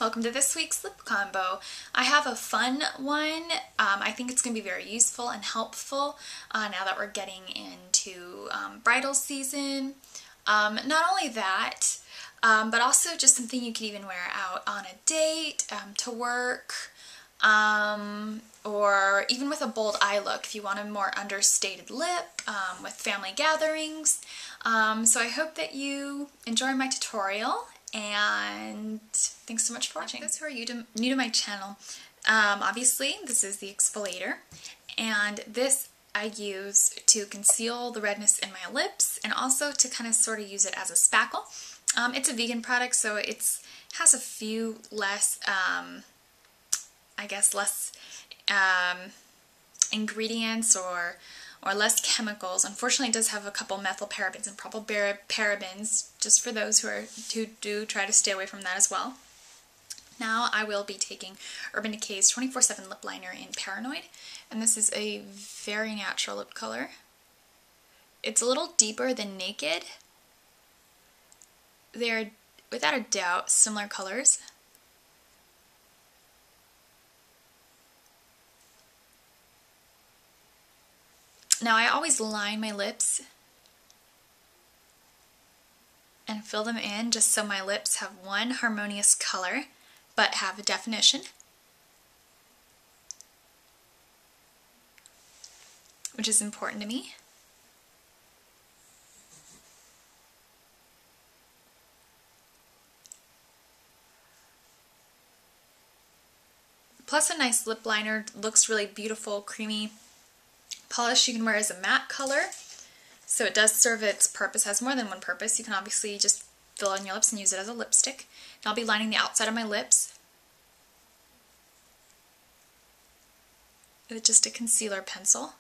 welcome to this week's lip combo. I have a fun one. I think it's going to be very useful and helpful now that we're getting into bridal season. Not only that, but also just something you could even wear out on a date, to work, or even with a bold eye look if you want a more understated lip, with family gatherings. So I hope that you enjoy my tutorial, and thanks so much for watching. For those who are new to my channel, obviously this is the exfoliator, and this I use to conceal the redness in my lips and also to kind of sort of use it as a spackle. It's a vegan product, so it has a few less, I guess less ingredients or less chemicals. Unfortunately, it does have a couple methyl parabens and parabens, just for those who do try to stay away from that as well. Now I will be taking Urban Decay's 24/7 Lip Liner in Paranoid, and this is a very natural lip color. It's a little deeper than Naked. They're, without a doubt, similar colors. Now I always line my lips and fill them in just so my lips have one harmonious color but have a definition, which is important to me. Plus, a nice lip liner looks really beautiful, creamy polish you can wear as a matte color, so it does serve its purpose. Has more than one purpose. You can obviously just fill it on your lips and use it as a lipstick. And I'll be lining the outside of my lips with just a concealer pencil.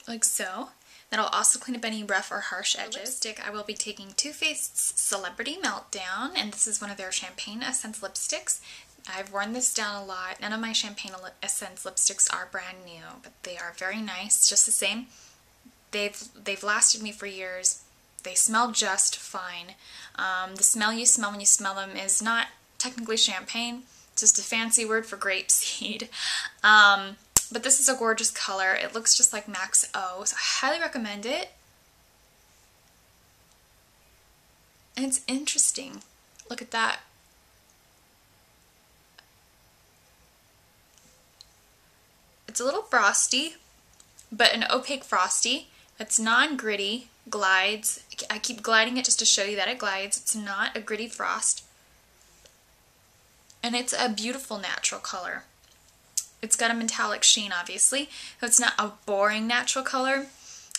Like so. Then I'll also clean up any rough or harsh edges. For lipstick, I will be taking Too Faced's Celebrity Meltdown, and this is one of their Champagne Essence lipsticks. I've worn this down a lot. None of my Champagne Essence lipsticks are brand new, but they are very nice, just the same. They've lasted me for years. They smell just fine. The smell you smell when you smell them is not technically champagne, it's just a fancy word for grapeseed. But this is a gorgeous color. It looks just like Max O, so I highly recommend it. And it's interesting. Look at that. It's a little frosty, but an opaque frosty. It's non-gritty, glides. I keep gliding it just to show you that it glides. It's not a gritty frost. And it's a beautiful natural color. It's got a metallic sheen, obviously, so it's not a boring natural color.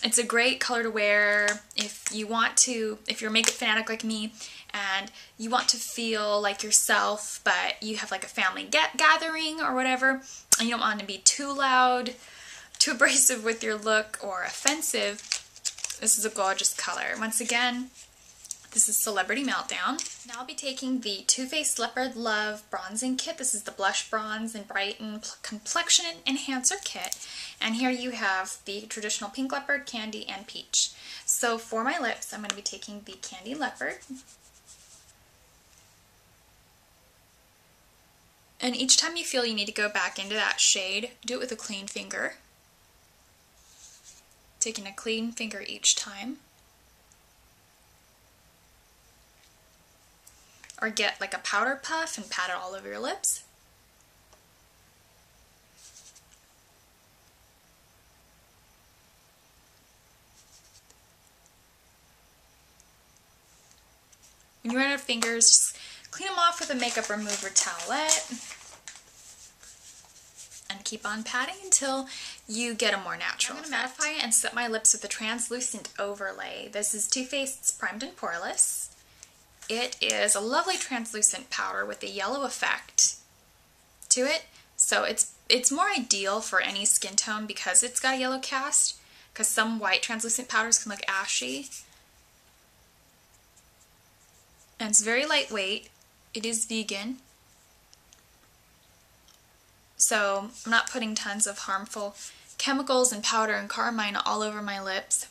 It's a great color to wear if you're a makeup fanatic like me and you want to feel like yourself, but you have like a family gathering or whatever, and you don't want to be too loud, too abrasive with your look, or offensive. This is a gorgeous color. Once again, this is Celebrity Meltdown. Now I'll be taking the Too Faced Leopard Love Bronzing Kit. This is the Blush, Bronze, and Brighten Complexion Enhancer Kit. And here you have the traditional Pink Leopard, Candy, and Peach. So for my lips, I'm going to be taking the Candy Leopard. And each time you feel you need to go back into that shade, do it with a clean finger. Taking a clean finger each time. Or get like a powder puff and pat it all over your lips. When you run out of fingers, just clean them off with a makeup remover towelette and keep on patting until you get a more natural effect. I'm going to mattify and set my lips with a translucent overlay. This is Too Faced's Primed and Poreless. It is a lovely translucent powder with a yellow effect to it, so it's more ideal for any skin tone because it's got a yellow cast, because some white translucent powders can look ashy. And it's very lightweight. It is vegan, so I'm not putting tons of harmful chemicals and powder and carmine all over my lips.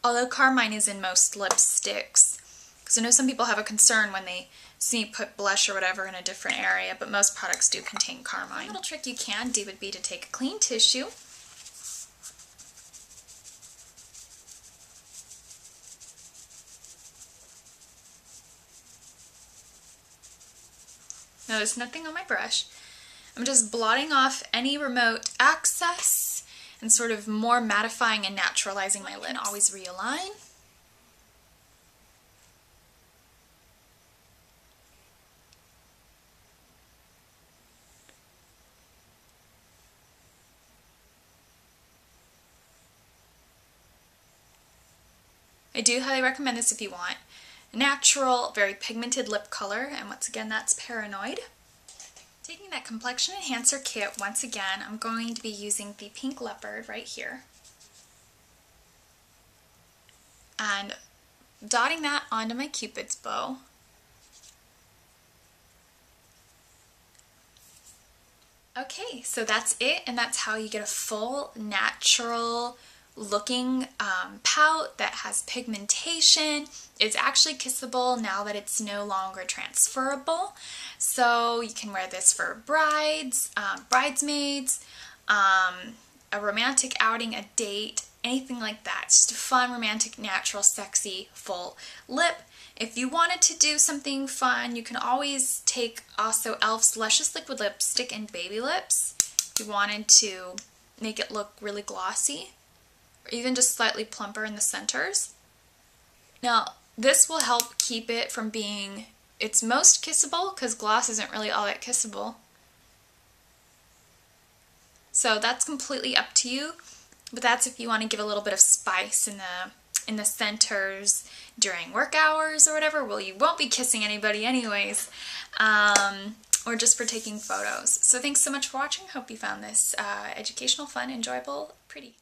although carmine is in most lipsticks, because I know some people have a concern when they see me put blush or whatever in a different area, but most products do contain carmine. A little trick you can do would be to take a clean tissue, now there's nothing on my brush. I'm just blotting off any remote access and sort of more mattifying and naturalizing my lips. And always realign. I do highly recommend this if you want a natural, very pigmented lip color, and once again that's Paranoid. Taking that Complexion Enhancer Kit, once again, I'm going to be using the pink Leopard right here. And dotting that onto my Cupid's bow. Okay, so that's it, and that's how you get a full, natural looking pout that has pigmentation. It's actually kissable now that it's no longer transferable. So you can wear this for brides, bridesmaids, a romantic outing, a date, anything like that. It's just a fun, romantic, natural, sexy, full lip. If you wanted to do something fun, you can always take also E.L.F's Luscious Liquid Lipstick in Baby Lips if you wanted to make it look really glossy, or even just slightly plumper in the centers. Now, this will help keep it from being its most kissable, because gloss isn't really all that kissable. So that's completely up to you, but that's if you want to give a little bit of spice in the centers during work hours or whatever. Well, you won't be kissing anybody anyways, or just for taking photos. So thanks so much for watching. Hope you found this educational, fun, enjoyable, pretty.